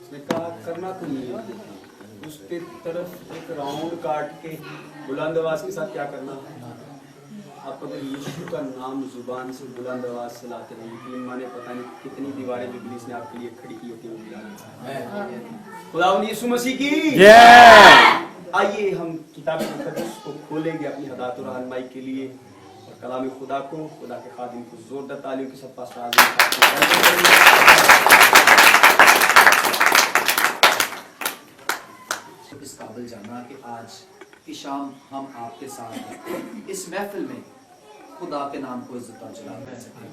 उसने कहा करना तो नहीं है, उसके तरफ एक राउंड काट के बुलंद आवाज के साथ क्या करना है। आप अगर यीशु का नाम जुबान से बुलंद आवाज से लाते हैं, यकीन माने पता नहीं कितनी दीवारें जो पुलिस ने आपके लिए खड़ी की होती है। खुदावंद यीशु मसीह की आइए हम किताब मुकद्दस को खोलेंगे अपनी हदायत और रहनुमाई के लिए, और कलाम खुदा को, खुदा के खादिम को जोरदार तालियों के साथ पास इस काबिल जाना कि आज की शाम हम आपके साथ इस महफिल में खुदा के नाम को इज्जत और जलाल कर सकें।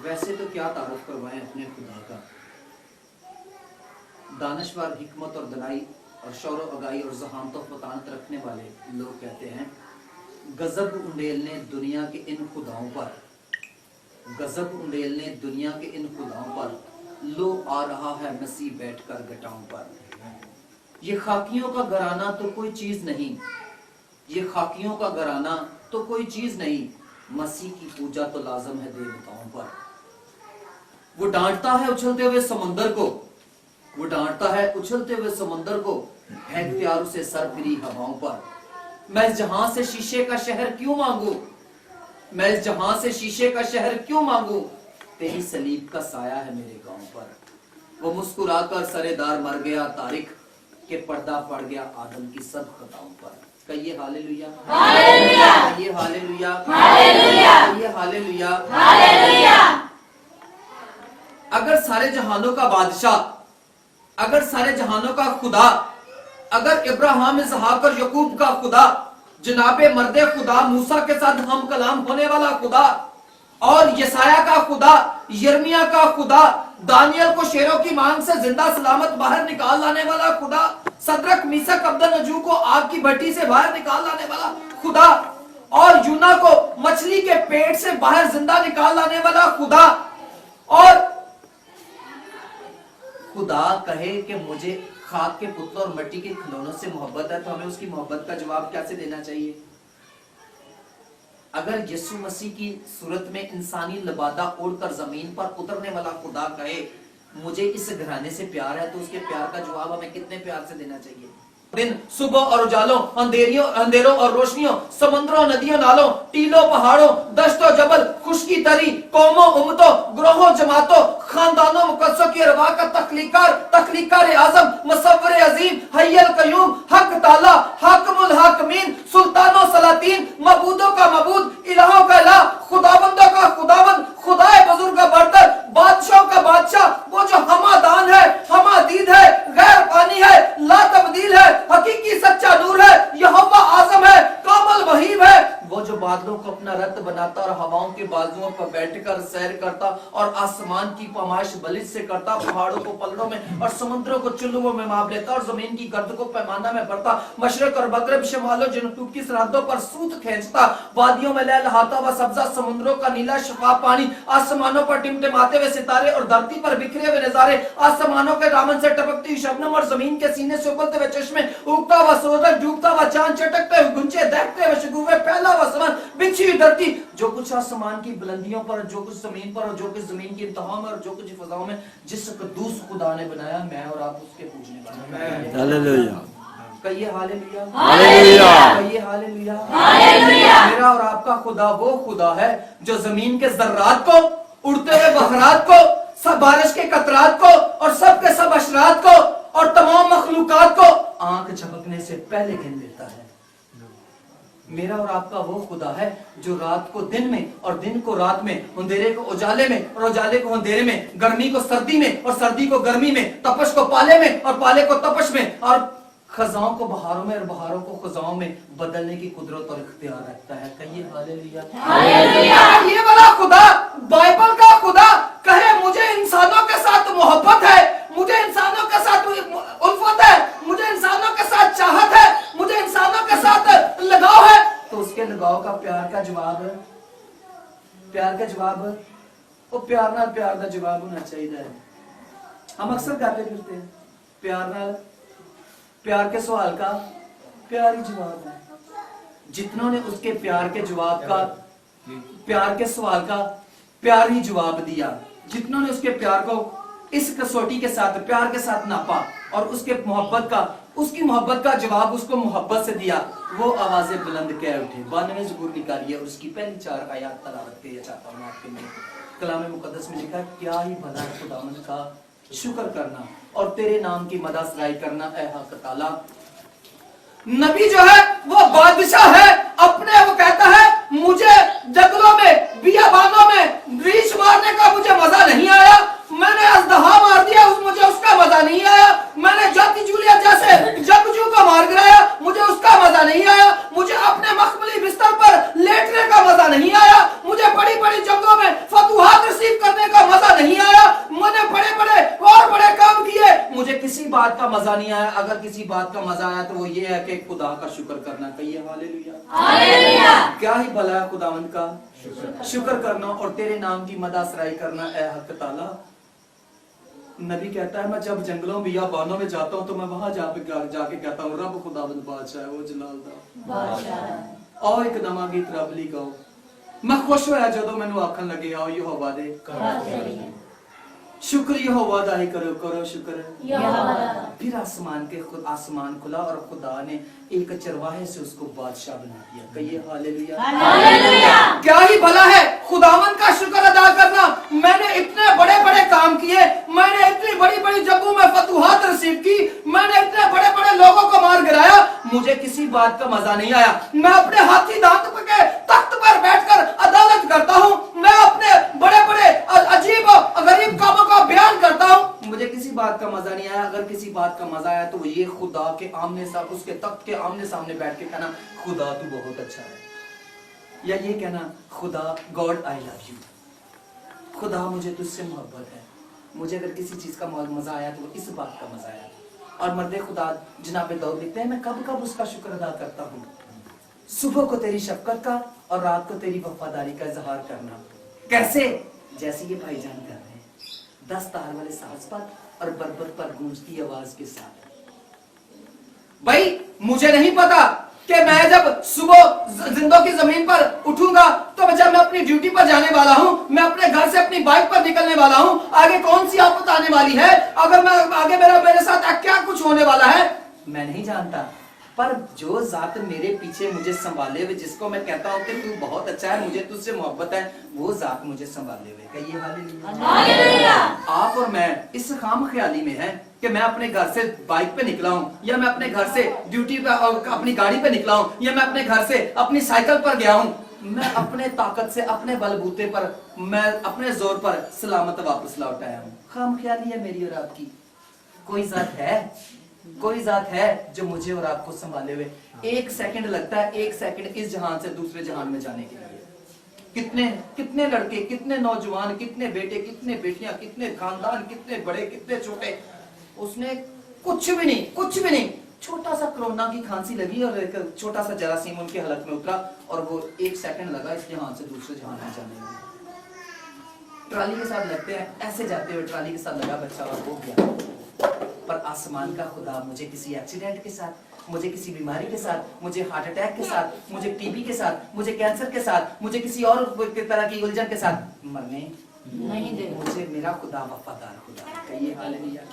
वैसे तो क्या तारुफ करवाएं अपने खुदा का। दानश्वर, हिकमत और दनाई और शौर अगाई और ज़हामत और फतानत रखने वाले लोग कहते हैं, गजब उंडेलने दुनिया के इन खुदाओं पर, गजब उंडेलने दुनिया के इन खुदाओं पर, लो आ रहा है मसीह बैठकर घटाओं पर। ये खाकियों का घराना तो कोई चीज नहीं, ये खाकियों का घराना तो कोई चीज नहीं, मसीह की पूजा तो लाजम है देवताओं पर। वो डांटता है उछलते हुए समंदर को, वो डांटता है उछलते हुए समंदर को, है इख्तियार उसे सरफिरी हवाओं पर। मैं इस जहां से शीशे का शहर क्यों मांगू, मैं इस जहां से शीशे का शहर क्यों मांगू, तेरी सलीब का साया है मेरे गांव पर। वो मुस्कुराकर सरेदार मर गया तारिक, के पर्दा पड़ गया आदम की सब खताओं पर। कहिए हालेलुया, हालेलुया, कहिए हालेलुया, हालेलुया, कहिए हालेलुया, हालेलुया। अगर सारे जहानों का बादशाह, अगर सारे जहानों का खुदा, अगर इब्राहिम, इसहाक और यकूब का खुदा, जनाबे मर्दे खुदा, मूसा के साथ हम कलाम होने वाला खुदा, और यसाया का खुदा, यर्मिया का खुदा, दानियल को शेरों की मांग से जिंदा सलामत बाहर निकाल लाने वाला खुदा, सदरक, मीसक, अब्दनजू को आग की भट्टी से बाहर निकाल लाने वाला खुदा, और यूना को मछली के पेट से बाहर जिंदा निकाल लाने वाला खुदा, और खुदा कहे कि मुझे खाक के पुतलों और मिट्टी के खिलौनों से मोहब्बत है, तो हमें उसकी मोहब्बत का जवाब कैसे देना चाहिए। अगर यीशु मसीह की सूरत में इंसानी लबादा ओढ़कर जमीन पर उतरने वाला खुदा कहे मुझे इस घराने से प्यार है, तो उसके प्यार का जवाब हमें कितने प्यार से देना चाहिए। दिन सुबह और उजालों, अंधेरों और रोशनियों, समंदरों, नदियों, नालों, टीलों, पहाड़ों, दश्तों, जबल, खुशकी तरी, कौमों, उम्मतों, ग्रोहों, जमातों, खानदानों, मुकद्दसों की अरवाह का तख्लीकार आजम, मुसव्विर अजीम, हय्युल कय्यूम, हक ताला, हाकिमुल हाकिमीन, सुल्तानों सलातीन, मबूदों का मबूद, इलाहों का इलाह, खुदाबंदों का खुदाबंद, खुदाए बुजुर्ग का बरतर, बादशाहों का बादशाह, वो जो हमादान है, हमादीद है, गैर पानी है, ला तब्दील है, हकीकी सच्चा नूर है, यहोवा आज़म है, कामिल वहीब है, वो जो बादलों को अपना रथ बनाता और हवाओं के बाजुओं पर बैठकर सैर करता और आसमान की पमाइश बलिश से करता, पहाड़ों को पलड़ों में और समुद्रों को चुल्लुओं में माप लेता और जमीन की गर्द को पैमाना में भरता, मशरक और मगरिब, शमालो जनूब की सरहदों पर सूत खींचता, वादियों में लहलहाता हुआ सब्जा, समुद्रों का नीला शफाफ पानी, आसमानों पर टिमटिमाते हुए सितारे और धरती पर बिखरे हुए नजारे, आसमानों के दामन से टपकती हुई शबनम और जमीन के सीने से उबलते हुए चश्मे, उगता हुआ सूरज, डूबता हुआ चांद, चटकते हुए गुंजे, दहकते हुए शगुफे, फैला हुआ आसमान, बिछी हुई धरती, जो कुछ आसमान की बुलंदियों पर, जो कुछ जमीन पर और जो कुछ जमीन की इंतहा में और जो कुछ फजाओं में, जिस कद्दूस खुदा ने बनाया, मैं और आप उसके पूजने वाले हैं। हालेलुया, कहिए हालेलुया, हालेलुया, कहिए हालेलुया, हालेलुया। मेरा और आपका खुदा वो खुदा है जो जमीन के जर्रात को, उड़ते हुए बहरात को, सब बारिश के कतरात को और सब के सब अशरात को और तमाम मखलूकात को आंख झपकने से पहले गिन लेता है। मेरा और आपका वो खुदा है जो रात को दिन में और दिन को रात में, अंधेरे को उजाले में और उजाले को अंधेरे में, गर्मी को सर्दी में और सर्दी को गर्मी में, तपश को पाले में और पाले को तपश में, और खजाओं को बहारों में और बहारों को खजाओं में बदलने की कुदरत और इख्तियार रखता है। कहिए हालेलुया, हालेलुया। ये वाला खुदा, बाइबल का खुदा कहे मुझे इंसानों के साथ मोहब्बत है, मुझे इंसानों के साथ उल्फत है, मुझे इंसानों के साथ चाहत है, मुझे इंसानों के साथ लगाव है, तो उसके लगाव का प्यार का जवाब, प्यार का जवाब वो प्यार ना प्यार का जवाब होना चाहिए। हम अक्सर कहते फिरते हैं प्यार ना, प्यार के सवाल का प्यार ही जवाब है। जितनों ने उसके प्यार के जवाब का, प्यार के सवाल का प्यार ही जवाब दिया, जितनों ने उसके प्यार को इस कसौटी के साथ, प्यार के साथ नापा और उसके मोहब्बत का, उसकी मोहब्बत का जवाब उसको मोहब्बत से दिया, वो आवाजें बुलंद कह उठे। 92 ज़बूर निकालिए और उसकी पहली 4 आयत तलावत किया चाहता हूँ आपके लिए। कलाम मुकद्दस में लिखा है, क्या ही भला है खुदावंद का शुक्र करना और तेरे नाम की मदद सराई करना ऐ हक ताला। नबी जो है वो बादशाह है, अपने वो कहता है मुझे जंगलों में, बियाबानों में रीछ मारने का मुझे मजा नहीं आया, मैंने अजदहा मार दिया मुझे उसका मजा नहीं आया, मैंने जाति जूलिया जैसे जंगजू को मार गिराया मुझे उसका मजा नहीं आया, मुझे अपने मखमली बिस्तर पर लेटने का मजा नहीं आया, मुझे बड़ी बड़ी जंगों में फतूहात रिसीव करने का मजा नहीं आया, मैंने बड़े बड़े और बड़े काम किए, मुझे किसी बात का मजा नहीं आया। अगर किसी बात का मजा आया तो वो ये है कि खुदा का शुक्र करना। कहिए हालेलुया, हालेलुया। क्या ही भला है खुदावंद का शुक्र करना और तेरे नाम की मदद सराई करना ऐ हक ताला। नबी कहता है मैं जब जंगलों में या बानों में जाता हूँ तो मैं वहां जाके कहता हूँ रब खुदावंद बादशाह है, वो जलाल दा आओ एक नवा गीत रब ली गाओ। मैं खुश होया जदों मैनू आखन लगे आओ यहोवा दे शुक्र, यहोवा दा ही करो करो शुक्र। फिर आसमान खुला और खुदा ने एक चरवाहे से उसको बादशाह बना दिया। कहिए हालेलुया, हालेलुया। क्या ही भला है खुदावन का शुक्र अदा करना। मैंने इतने बड़े बड़े काम किए, मैंने इतनी बड़ी बड़ी जंगों में फतूहात रिसीव की, मैंने इतने बड़े बड़े लोगों को मार गिराया, मुझे किसी बात का मजा नहीं आया। मैं अपने हाथी दांत के तख्त पर बैठकर अदालत करता हूँ, मैं अपने बड़े बड़े अजीब गरीब कामों का बयान करता हूँ, मुझे किसी बात का मजा नहीं आया। अगर किसी बात का मजा आया तो वो ये खुदा के आमने सामने, उसके तख्त के आमने सामने बैठ के कहना खुदा तू बहुत अच्छा है, या ये कहना खुदा गॉड आई लव यू, खुदा मुझे तुझसे मोहब्बत है। मुझे अगर किसी चीज का मजा आया तो इस बात का मजा आया। और मर्दे खुदा जनाब दाऊद लिखते हैं मैं कब कब उसका शुक्र अदा करता हूँ, सुबह को तेरी शफकत का और रात को तेरी वफादारी का इजहार करना। कैसे? जैसे ये भाईजान कर रहे हैं, 10 तार वाले साज पर और बरबर पर गूंजती आवाज के साथ। भाई मुझे नहीं पता कि मैं जब सुबह जिंदों की जमीन पर उठूंगा तो जब मैं अपनी ड्यूटी पर जाने वाला हूं, मैं अपने घर से अपनी बाइक पर निकलने वाला हूं, आगे कौन सी आफत आने वाली है, अगर मैं आगे मेरे साथ क्या कुछ होने वाला है मैं नहीं जानता। पर जो जात मेरे पीछे मुझे संभाले हुए, जिसको मैं कहता हूँ कि तू बहुत अच्छा है, मुझे तुझसे मोहब्बत है, वो जात मुझे संभाले हुए। कहिए हालेलुया। आप और मैं इस खाम ख्याली में हैं कि मैं अपने घर से बाइक पे निकला हूँ, या मैं अपने घर से ड्यूटी पे अपनी गाड़ी पे निकला हूँ, या मैं अपने घर से अपनी साइकिल पर गया हूँ, मैं अपने ताकत से, अपने बलबूते पर, मैं अपने जोर पर सलामत वापस लौट आया हूँ। खाम ख्याली है मेरी और आपकी। कोई जात है, कोई जात है जो मुझे और आपको संभाले हुए। 1 सेकंड लगता है, 1 सेकंड इस जहान से दूसरे जहान में जाने के लिए। कितने लड़के, कितने नौजवान, कितने बेटे, कितने बेटियां, कितने खानदान, कितने बड़े, कितने छोटे, उसने कुछ भी नहीं, छोटा सा कोरोना की खांसी लगी और एक छोटा सा जरासीम उनके हलक में उतरा और वो 1 सेकंड लगा इस जहान से दूसरे जहान में जाने में। ट्राली के साथ लगते हैं, ऐसे जाते हुए ट्राली के साथ लगा बच्चा और हो गया। पर आसमान का खुदा मुझे किसी एक्सीडेंट के साथ, मुझे किसी बीमारी के साथ, मुझे हार्ट अटैक के साथ, मुझे टीबी के साथ, मुझे कैंसर के साथ, मुझे किसी और तरह की उलझन के साथ मरने नहीं दे। मुझे मेरा खुदा वफादार खुदा। कहिए हालेलुया।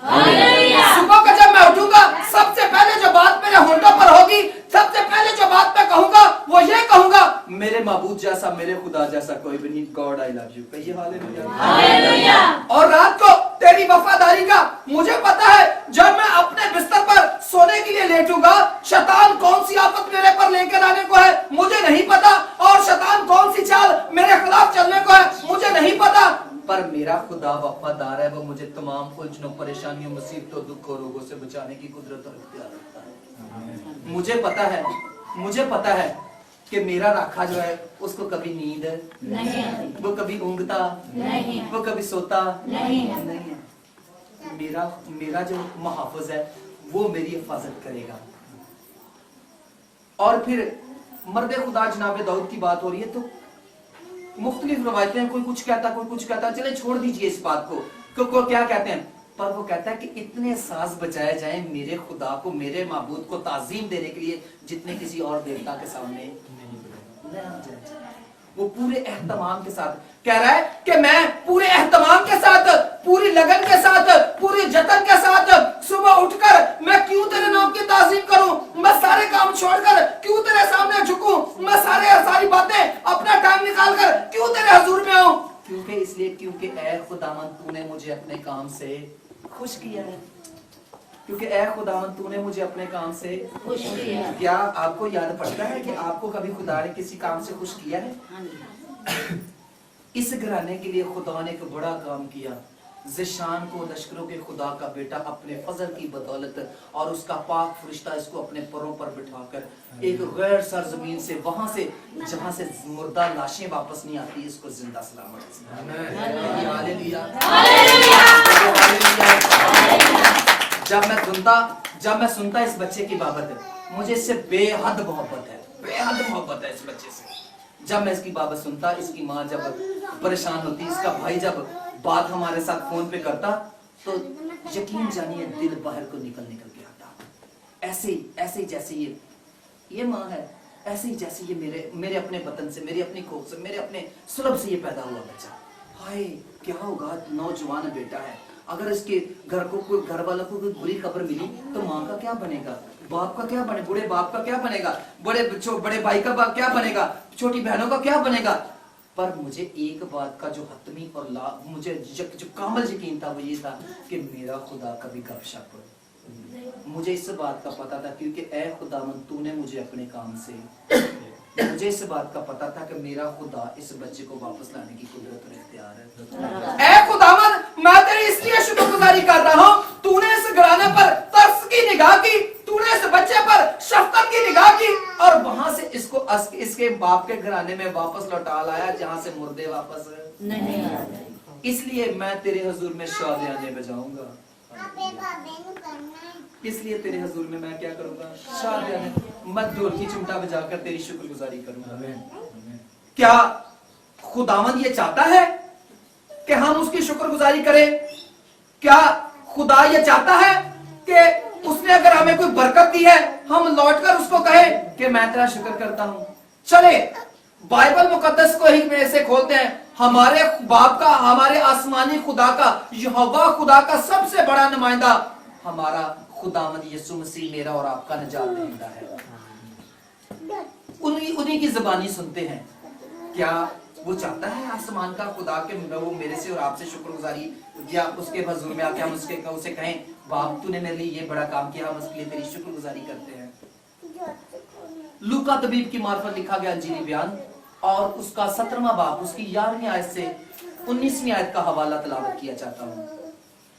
सुबह को जब मैं उठूंगा सबसे पहले जो बात मेरे होंठों पर होगी, सबसे पहले जो बात मैं कहूंगा वो ये कहूंगा मेरे माबूद जैसा, मेरे खुदा जैसा कोई भी नहीं, गॉड आई लव यू। कहिए हालेलुया। और रात को तेरी वफादारी का मुझे पता है, जब मैं अपने बिस्तर पर सोने के लिए लेटूंगा, शैतान कौन सी आफत मेरे पर लेकर आने को है मुझे नहीं पता, और शैतान कौन सी चाल मेरे खिलाफ चलने को है मुझे नहीं पता, पर मेरा खुदा वफादार है। वो मुझे तमाम उलझनों, परेशानियों, मुसीबतों, दुखों, रोगों से बचाने की कुदरत और इख्तियार रखता है। मुझे पता है कि मेरा राखा जो है उसको कभी नींद नहीं, वो कभी ऊँगता नहीं, वो कभी सोता नहीं है। मेरा जो मुहाफ़िज़ है वो मेरी हिफाजत करेगा। और फिर मर्द खुदा जनाब दाऊद की बात हो रही है तो मुख्तलिफ रवायतें, कोई कुछ कहता, चले छोड़ दीजिए इस बात को क्या कहते हैं, पर वो कहता है कि इतने साज बजाए जाएं मेरे खुदा को, मेरे माबूद को ताजीम देने के लिए, जितने किसी और देवता के सामने नहीं। वो पूरे एहतमाम के साथ कह रहा है कि मैं पूरे एहतमाम के साथ, पूरी लगन के साथ, पूरी जतन के साथ सुबह उठकर मैं क्यों तेरे नाम की ताज़ीम करूं, मैं सारे काम छोड़कर क्यों तेरे सामने झुकूं, मैं सारी बातें अपना टाइम निकाल कर क्यों तेरे हुजूर में आऊं, क्योंकि इसलिए क्योंकि ऐ खुदावंद तूने मुझे अपने काम से खुश किया है, क्योंकि ऐ खुदावंद तूने मुझे अपने काम से खुश किया है। क्या आपको याद पड़ता है कि आपको कभी खुदा ने किसी काम से खुश किया है? इस घराने के लिए खुदा ने एक बड़ा काम किया। ज़िशान को लश्करों के खुदा का बेटा अपने फजल की बदौलत और उसका पाक फरिश्ता इसको अपने परों पर बिठाकर एक गैर सरजमीन से, वहां से जहां से मुर्दा लाशें वापस नहीं आती, इसको जिंदा सलामत। हालेलुया। जब मैं सुनता इस बच्चे की बाबत, मुझे इससे बेहद मोहब्बत है, बेहद मोहब्बत है इस बच्चे से। जब मैं इसकी बाबत सुनता, इसकी माँ जब परेशान होती, इसका भाई जब बात हमारे साथ फोन पे करता, तो यकीन जानिए दिल बाहर को निकल के आता। ऐसे ही जैसे ये माँ है, ऐसे ही जैसे ये मेरे अपने वतन से, मेरी अपनी कोख से, मेरे अपने सुलभ से ये पैदा हुआ बच्चा। हाय क्या होगा, नौजवान बेटा है, अगर इसके घर वालों को कोई बुरी खबर मिली तो माँ का क्या बनेगा, बाप का क्या बने, बूढ़े बाप का क्या बनेगा, बड़े भाई का क्या बनेगा, छोटी बहनों का क्या बनेगा। पर मुझे एक बात का जो हतमी और मुझे जो कामल यकीन था वो ये था कि मेरा खुदा कभी गपशप, मुझे इस बात का पता था क्योंकि ऐ खुदावंद तूने मुझे अपने काम से, मुझे इस बात का पता था कि मेरा खुदा इस बच्चे को वापस लाने की कुदरत और इख्तियार है। ऐ खुदावंद मैं तेरी इसलिए शुक्रगुजारी कर रहा हूँ, तूने इस घराने पर तरस की निगाह की, तूने इस बच्चे पर शफकत की निगाह की और वहां से इसको इसके बाप के घराने में वापस लौटा लाया जहां से मुर्दे वापस नहीं आए। इसलिए मैं तेरे हुजूर में शादियाने बजाऊंगा, इसलिए तेरे हुजूर में मैं क्या करूंगा, शादियाने, मैं ढोल की चिमटा बजाकर तेरी शुक्रगुजारी करूंगा। क्या खुदावंद ये चाहता है कि हम उसकी शुक्रगुजारी करें? क्या खुदा ये चाहता है कि उसने अगर हमें कोई बरकत दी है हम लौटकर उसको कहें कि मैं तेरा शुक्र करता हूं? चले बाइबल मुकद्दस को ही में से खोलते हैं, हमारे बाप का, हमारे आसमानी खुदा का, यहोवा खुदा का सबसे बड़ा नुमाइंदा हमारा खुदावंद यीशु मसीह मेरा और आपका निजात दहिंदा है। उन्हीं की ज़बानी सुनते हैं। क्या वो चाहता है आसमान का खुदा के वो मेरे से और आपसे शुक्रगुजारी, या उसके हुजूर में आके हम उसे कहें बाप तूने मेरे लिए ये बड़ा काम किया, हम उसके लिए तेरी शुक्रगुजारी करते हैं। लूका तबीब की मार्फत लिखा गया अंजीली बयान और उसका 17वां बाब, उसकी 11वीं आयत से 19वीं आयत का हवाला तलावत किया चाहता हूँ।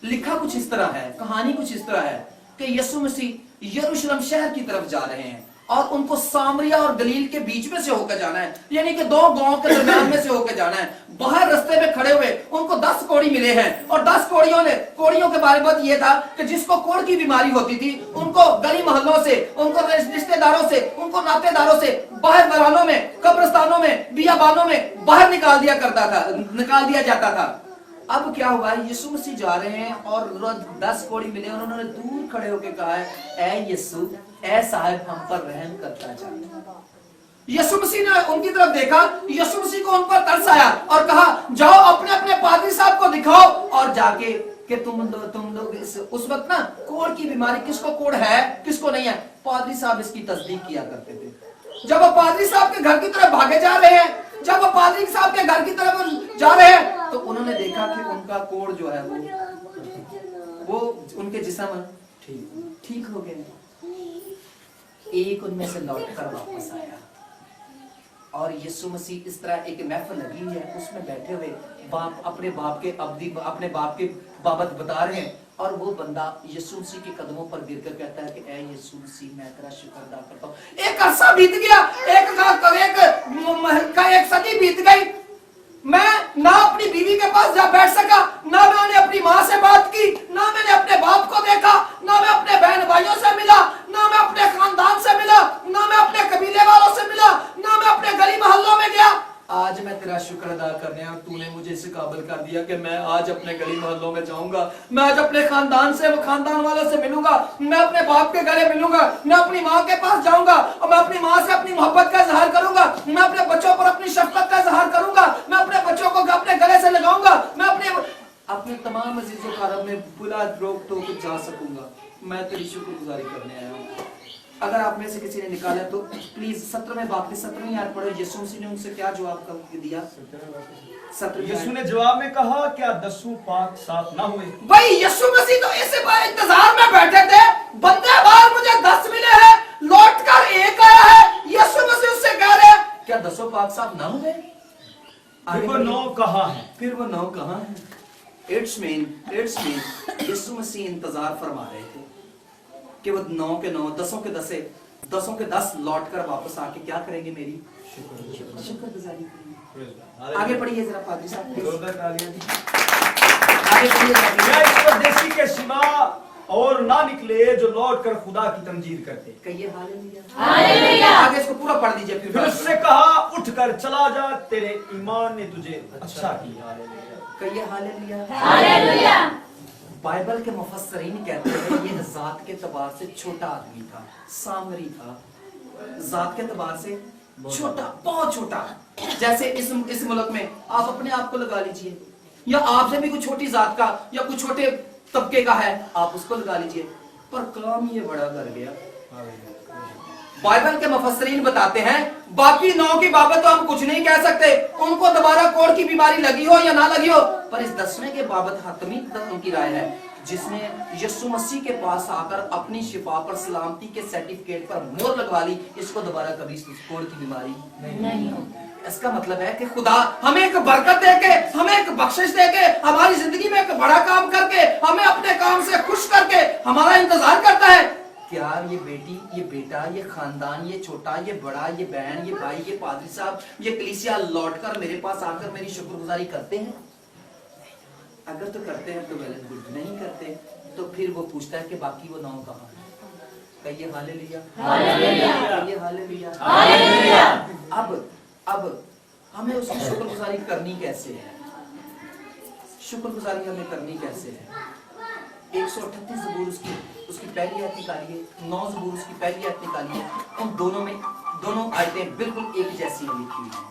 लिखा कुछ इस तरह है, कहानी कुछ इस तरह है कि यीशु मसीह यरूशलेम शहर की तरफ जा रहे हैं और उनको सामरिया और गलील के बीच में से होकर जाना है, यानी कि 2 गांव के दरमियान में से होकर जाना है। बाहर रास्ते में खड़े हुए उनको 10 कोढ़ी मिले हैं और 10 कोढ़ियों के बारे में ये था कि जिसको कोढ़ की बीमारी होती थी उनको गली मोहल्लों से, उनको रिश्तेदारों से, उनको नातेदारों से बाहर दरानों में, कब्रिस्तानों में, बियाबानों में बाहर निकाल दिया जाता था। अब क्या हुआ, यीशु मसीह जा रहे हैं और 10 कोढ़ी मिले, उन्होंने दूर खड़े होकर कहा है, ऐ यीशु, ऐ साहिब हम पर रहम करता जा। यीशु मसीह ने उनकी तरफ देखा, यीशु मसीह को उन पर तरस आया और कहा जाओ अपने अपने पादरी साहब को दिखाओ और जाके कि तुम लोग उस वक्त ना कोढ़ की बीमारी, किसको कोढ़ है किसको नहीं है, पादरी साहब इसकी तस्दीक किया करते थे। जब वो पादरी साहब के घर की तरफ भागे जा रहे हैं, जब वो पादरी साहब के घर की तरफ जा रहे हैं तो उन्होंने देखा कि उनका कोढ़ जो है वो उनके जिस्म ठीक हो गए। एक उनमें से लौटकर वापस आया और यीशु मसीह इस तरह एक महफिल लगी हुई है, उसमें बैठे हुए बाप अपने बाप के बाबत बता रहे हैं और वो बंदा यीशु मसीह के कदमों पर गिरकर कहता है कि ऐ यीशु मसीह मैं तेरा शुक्र अदा करता हूँ। एक अरसा बीत गया, एक सदी बीत गई, मैं ना अपनी बीवी के पास जा बैठ सका, ना मैंने अपनी माँ से बात की, ना मैंने अपने बाप को देखा, ना मैं अपने बहन भाइयों से मिला, ना मैं अपने खानदान से मिला, ना मैं अपने कबीले वालों से मिला, ना मैं अपने गली मोहल्लों में गया। आज मैं तेरा शुक्र अदा करने और तूने मुझे इस काबिल कर दिया कि मैं आज अपने गली मोहल्लों में जाऊंगा, मैं आज अपने खानदान से, खानदान वालों से मिलूंगा, मैं अपने बाप के गले मिलूंगा, मैं अपनी माँ के पास जाऊंगा और मैं अपनी माँ से अपनी मोहब्बत का इजहार करूंगा, मैं अपने बच्चों पर अपनी शफकत का इजहार करूंगा, मैं अपने बच्चों को अपने गले से लगाऊंगा, मैं अपने तमाम अजीजों का रब में बिला रोक टोक जा सकूंगा। मैं तेरी शुक्रगुजारी करने आया हूँ। अगर आप में से किसी ने निकाला तो प्लीज 17वें बाप के 17वीं आयत पढ़ो। यीशु मसीह ने उनसे क्या जवाब दिया? 17 यीशु ने जवाब में कहा, क्या 10 पाक साफ ना हुए? भाई यीशु मसीह तो इस इंतजार में बैठे थे, बंदे बार मुझे 10 मिले हैं, लौट कर एक आया है। यीशु मसीह उससे कह रहे हैं, क्या 10 पाक साफ ना हुए? फिर वो 9 कहाँ है? फिर वो 9 कहाँ है? इट्स मीन यीशु मसीह इंतजार फरमा रहे थे कि वो 9 के 9, 10 के 10 लौट कर वापस आके क्या करेंगे? मेरी शुक्रगुजारी करेंगे। आगे पढ़िए जरा पादरी साहब, आगे पढ़िए। इस परदेसी के सिवा और ना निकले जो लौट कर खुदा की तमजीद करते। कहिए हालेलुया। आगे इसको पूरा पढ़ दीजिए। फिर उससे कहा, उठ कर चला जा, तेरे ईमान ने तुझे अच्छा किया। कहिए हालेलुया। बाइबल के मुफस्सरीन कहते हैं ये जात के तबार से छोटा आदमी था, सामरी था, जात के तबार से छोटा, बहुत छोटा। जैसे इस मुल्क में आप अपने आप को लगा लीजिए, या आपसे भी कुछ छोटी जात का या कुछ छोटे तबके का है, आप उसको लगा लीजिए, पर काम ये बड़ा कर गया। बाइबल के मुफस्सरीन बताते हैं बाकी 9 की बाबत तो हम कुछ नहीं कह सकते, उनको दोबारा कोढ़ की बीमारी लगी हो या ना लगी हो, पर इस 10वें के बाबत हतमी तक उनकी राय है, जिसने यीशु मसीह के पास आकर अपनी शिफा पर सलामती के सर्टिफिकेट पर मोहर लगवा ली, इसको दोबारा कभी कोढ़ की बीमारी नहीं होगी। इसका मतलब है कि खुदा हमें एक बरकत देके, हमें एक बख्शिश देके, हमारी जिंदगी में एक बड़ा काम करके, हमें अपने काम से खुश करके हमारा इंतजार करता है। क्या ये बेटी, ये बेटा, ये खानदान, ये छोटा, ये बड़ा, ये बहन, ये भाई, ये पादरी साहब, ये कलीसिया लौटकर मेरे पास आकर मेरी शुक्रगुजारी करते हैं? अगर तो करते हैं तो वेल एंड गुड, नहीं करते तो फिर वो पूछता है कि बाकी वो 9 कहाँ है? कहिए हालेलुया। कहिए हालेलुया। अब हमें उसकी शुक्रगुजारी करनी कैसे है? शुक्रगुजारी हमें करनी कैसे है? 138 ज़बूर उसकी पहली आयत निकालिए, 9 ज़बूर उसकी पहली आयत निकालिए। उन दोनों आयतें बिल्कुल एक जैसी लिखी हुई हैं।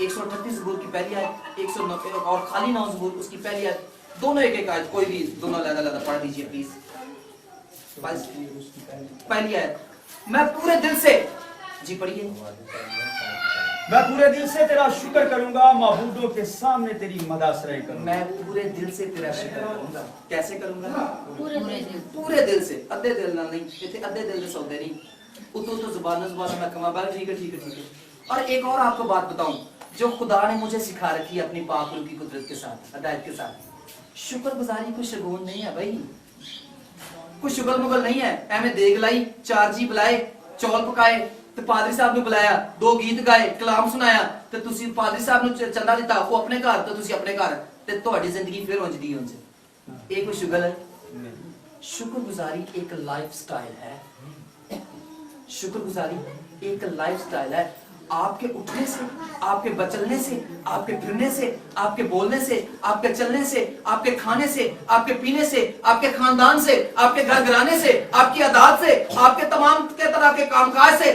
138 ज़बूर की पहली आयत, 190 और खाली 9 ज़बूर उसकी पहली आयत, दोनों एक आयत, कोई भी दोनों अलग-अलग पढ़ लीजिए प्लीज। पहली आयत, मैं पूरे दिल से, जी पढ़िए। मैं पूरे दिल से तेरा शुक्र करूंगा, माबूदों के सामने तेरी मदासरे करूंगा। मैं पूरे दिल से तेरा शुक्र करूंगा। कैसे करूंगा? पूरे दिल से, अद्धे दिल ना नहीं, इतने अद्धे दिल से सौदे नहीं, उतो जुबान मैं कमा बाल। ठीक है। और एक और आपको बात बताऊं जो खुदा ने मुझे सिखा रखी है अपनी पाक रूह की कुदरत के साथ, हिदायत के साथ। शुक्रगुजारी कोई शगुन नहीं है भाई, कुछ शुगल मुगल नहीं है। एवं देख लाई, 4 जी बुलाए, चौल पकाए, तो पादरी साहब ने बुलाया, 2 गीत गाए, कलाम सुनाया, तो तुसी पादरी साहब ने चंदा दिता, वो अपने घर, तो तुसी अपने घर, ते ਤੁਹਾਡੀ ਜ਼ਿੰਦਗੀ ਫਿਰ ਉਂਝ ਦੀ ਉਂਝ। ਇਹ ਕੋਈ शुगल है? शुक्रगुजारी एक लाइफस्टाइल है। शुक्रगुजारी एक लाइफस्टाइल है। आपके उठने से, आपके बचलने से, आपके फिरने से, आपके बोलने से, आपके चलने से, आपके खाने से, आपके पीने से, आपके खानदान से, आपके घर घराने से, आपकी आदत से, आपके तमाम के तरह के कामकाज से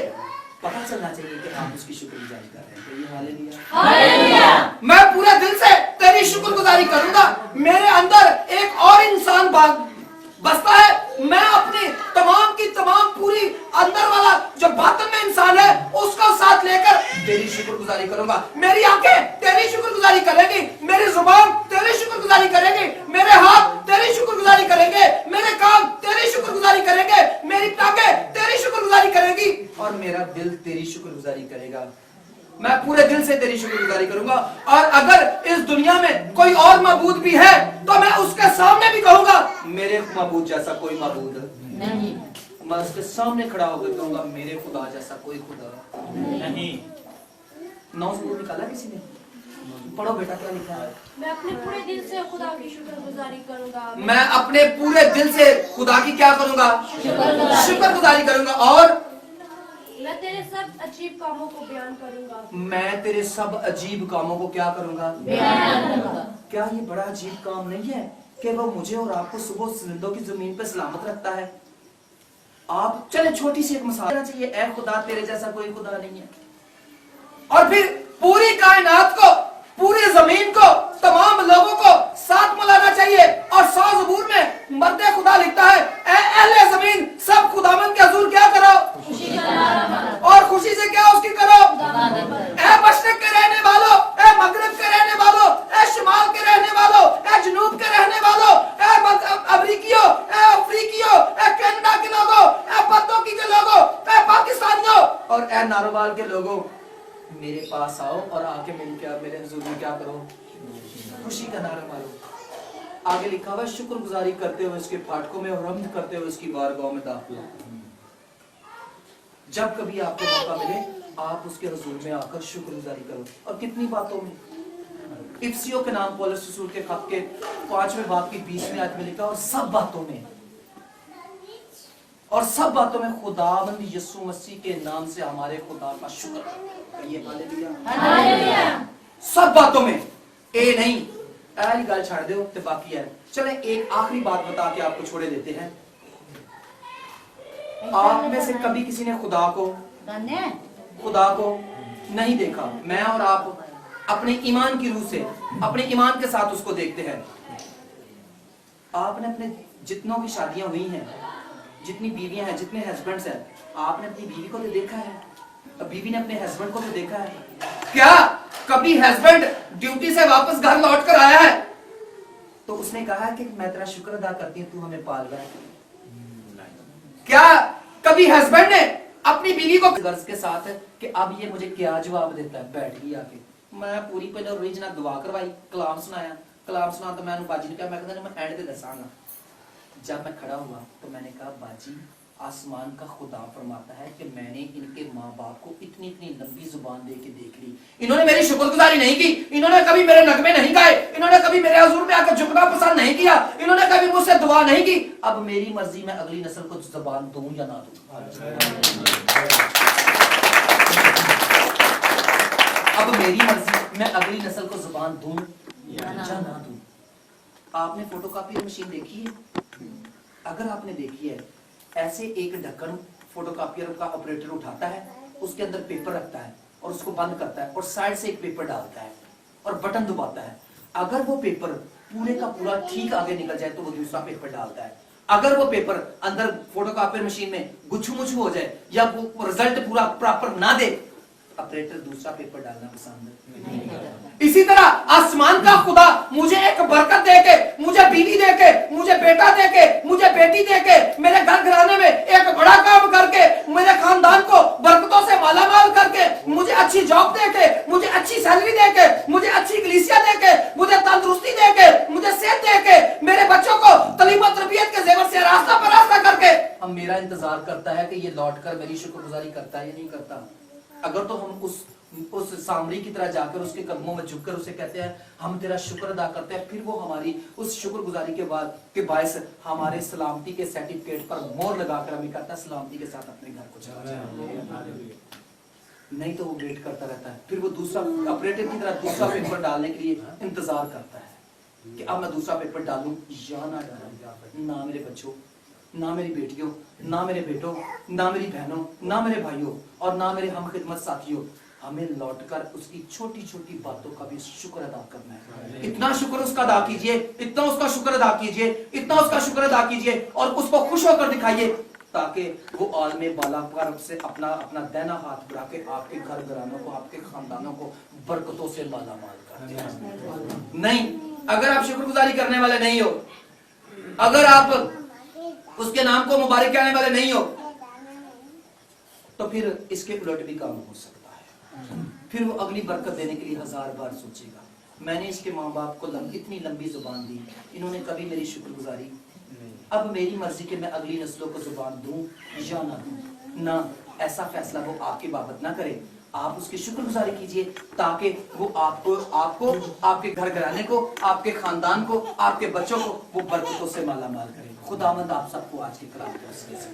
पता चलना चाहिए कि आप उसकी शुक्रगुजारी कर रहे हैं। हालेलुया। मैं पूरे दिल से तेरी शुक्रगुजारी करूंगा। मेरे अंदर एक और इंसान बसता है, मैं अपनी तमाम की तमाम पूरी अंदर वाला जो बातन में इंसान है उसको साथ लेकर तेरी शुक्रगुजारी करूंगा। मेरी आंखें तेरी शुक्रगुजारी करेंगी, मेरी जुबान तेरी शुक्रगुजारी करेंगी, मेरे हाथ तेरी शुक्रगुजारी करेंगे, मेरे कान तेरी शुक्रगुजारी करेंगे, मेरी टांगें तेरी शुक्रगुजारी करेंगी और मेरा दिल तेरी शुक्रगुजारी करेगा। मैं पूरे दिल से तेरी शुक्रगुजारी करूंगा। और अगर इस दुनिया में कोई और माबूद भी है तो मैं उसके सामने भी कहूंगा मेरे माबूद जैसा कोई माबूद नहीं। मैं उसके सामने खड़ा होकर कहूंगा मेरे खुदा जैसा कोई खुदा नहीं। 9 ज़बूर निकाला किसी ने? पढ़ो बेटा, क्या लिखा है? मैं अपने पूरे दिल से खुदा की शुक्रगुजारी करूंगा। मैं अपने पूरे दिल से खुदा की क्या करूंगा? शुक्रगुजारी करूंगा। और मैं तेरे सब अजीब कामों को बयान करूंगा। मैं तेरे सब अजीब कामों को क्या करूंगा? बयान करूंगा। क्या ये बड़ा अजीब काम नहीं है कि वो मुझे और आपको सुबह जिंदों की जमीन पे सलामत रखता है। आप चले छोटी सी एक मिसाल चाहिए, ऐ खुदा तेरे जैसा कोई खुदा नहीं है। और फिर पूरी कायनात को, पूरी जमीन को, तमाम लोगों को साथ मिलाना चाहिए। और 100 ज़बूर में मर्दे खुदा लिखता है, ऐ अहले जमीन सब खुदावंद के हुजूर क्या करो, और खुशी से क्या उसकी करो। ऐ मशरिक के रहने वालों, ऐ मगरिब के रहने वालों, ऐ शिमाल के रहने वालों, ऐ जनूब के रहने वालों, ऐ अमरीकियों, ऐ अफ्रीकियों, ऐ कनाडा के लोगों, ऐ पत्तों के लोगों, ऐ पाकिस्तानियों और ऐ नारोवाल के लोगों, मेरे पास आओ और आके मेरे हुजूर में क्या करो, खुशी का नारा मारो। आगे लिखा हुआ शुक्रगुजारी करते हुए उसके फाटकों में और हम्द करते हुए उसकी बारगाह में दाखिल। जब कभी आपको मौका मिले आप उसके हुजूर में आकर शुक्रगुजारी करो। और कितनी बातों में, इफ्सियों के नाम पौलुस रसूल के खत के 5वें बाब की 20वीं आयत में लिखा, और सब बातों में खुदावंद यीशु मसीह के नाम से हमारे खुदा का शुक्र करिए। हालेलुया। सब बातों में, ए नहीं ऐ गल छाड़ दो ते बाकी है। चले एक आखिरी बात बता के आपको छोड़े देते हैं। आप में से कभी किसी ने खुदा को नहीं देखा। मैं और आप अपने ईमान की रूह से, अपने ईमान के साथ उसको देखते हैं। आपने अपने जितनों की शादियां हुई हैं, जितनी बीवियां हैं, जितने हस्बैंड्स हैं, आपने अपनी बीवी को तो देखा है, बीवी ने अपने हस्बैंड को तो देखा है। क्या कभी हस्बैंड ड्यूटी से वापस घर लौट कर आया है तो उसने कहा है कि मैं तेरा शुक्र अदा करती हूँ, तू हमें पाल रहा है? क्या कभी हस्बैंड ने अपनी बीवी को गर्ज के साथ कि अब ये मुझे क्या जवाब देता है, बैठ गई आके, मैं पूरी पहले ओरिजिनल दुआ करवाई, कलाम सुनाया, कलाम सुना तो मैं बाजी ने कहा, मैं कहता मैं एंड ते दसांगा। जब मैं खड़ा हुआ तो मैंने कहा, बाजी आसमान का खुदा फरमाता है कि मैंने इनके माँ बाप को इतनी इतनी लंबी जुबान दे के देख ली, इन्होंने मेरी शुक्रगुजारी नहीं की, इन्होंने कभी मेरे नगमे नहीं गाए, इन्होंने कभी मेरे हुजूर में आकर झुकना पसंद नहीं किया, इन्होंने कभी मुझसे दुआ नहीं की। अब मेरी मर्जी मैं अगली नस्ल को जुबान दूं या ना दूं। अब मेरी मर्जी मैं अगली नस्ल को जुबान दूं या ना दूं। आपने फोटोकॉपी मशीन देखी है? अगर आपने देखी है, ऐसे एक ढक्कन फोटोकॉपियर का ऑपरेटर उठाता है, उसके अंदर पेपर रखता है और उसको बंद करता है और साइड से एक पेपर डालता है और बटन दबाता है। अगर वो पेपर पूरे का पूरा ठीक आगे निकल जाए तो वो दूसरा पेपर डालता है। अगर वो पेपर अंदर फोटोकॉपियर मशीन में गुच्छू मुच्छू हो जाए या वो रिजल्ट पूरा प्रॉपर ना दे, ऑपरेटर दूसरा पेपर डालना पसंद नहीं करता। इसी तरह आसमान का खुदा मुझे एक बरकत देके, मुझे बीवी देके, मुझे बेटा देके, मुझे बेटी देके, मेरे घर घराने में एक बड़ा काम करके, मेरे खानदान को बरकतों से मालामाल करके, मुझे अच्छी जॉब देके, मुझे अच्छी सैलरी देके, मुझे अच्छी कलीसिया देके, मुझे तंदुरुस्ती देके, मुझे सेहत देके, मेरे बच्चों को तालीम और तरबियत के जेवर से रास्ता पर रास्ता करके अब मेरा इंतजार करता है कि ये लौट कर मेरी शुक्रगुजारी करता है या नहीं करता। अगर तो हम उस सामरी की तरह जाकर उसके कदमों में झुककर उसे कहते हैं हम तेरा शुक्र अदा करते हैं, फिर वो हमारी उस शुक्रगुजारी के बायस हमारे सलामती के सर्टिफिकेट पर मोहर लगाकर हमें कहता है सलामती के साथ अपने घर को चला जाए। नहीं तो वो वेट करता रहता है, फिर वो दूसरा ऑपरेटर की तरह दूसरा पेपर डालने के लिए इंतजार करता है कि अब मैं दूसरा पेपर डालूं या ना डालूं। ना मेरे बच्चों, ना मेरी बेटियों, ना मेरे बेटों, ना मेरी बहनों, ना मेरे भाइयों और ना मेरे हम खिदमत साथियों, हमें लौटकर उसकी छोटी छोटी बातों का भी शुक्र अदा करना है। इतना शुक्र उसका अदा कीजिए, इतना उसका शुक्र अदा कीजिए, इतना उसका शुक्र अदा कीजिए और उसको खुश होकर दिखाइए ताकि वो आलमे बाला पर से अपना दाहिना हाथ बढ़ा के आपके घर घरानों को, आपके खानदानों को बरकतों से मालामाल कर दे। नहीं, अगर आप शुक्रगुजारी करने वाले नहीं हो, अगर आप उसके नाम को मुबारक कहने वाले नहीं हो, तो फिर इसके उलट भी काम हो सकता है। फिर वो अगली बरकत देने के लिए 1000 बार सोचेगा। मैंने इसके माँ बाप को इतनी लंबी जुबान दी, इन्होंने कभी मेरी शुक्रगुजारी, अब मेरी मर्जी कि मैं अगली नस्लों को जुबान दूं या ना दूं। ना, ऐसा फैसला वो आपकी बाबत ना करे। आप उसकी शुक्रगुजारी कीजिए ताकि वो आपको, आपके घर घराने को, आपके खानदान को, आपके बच्चों को वो बरकतों से मालामाल करे। खुदावंद आप सबको आज के कलाम के वसीले से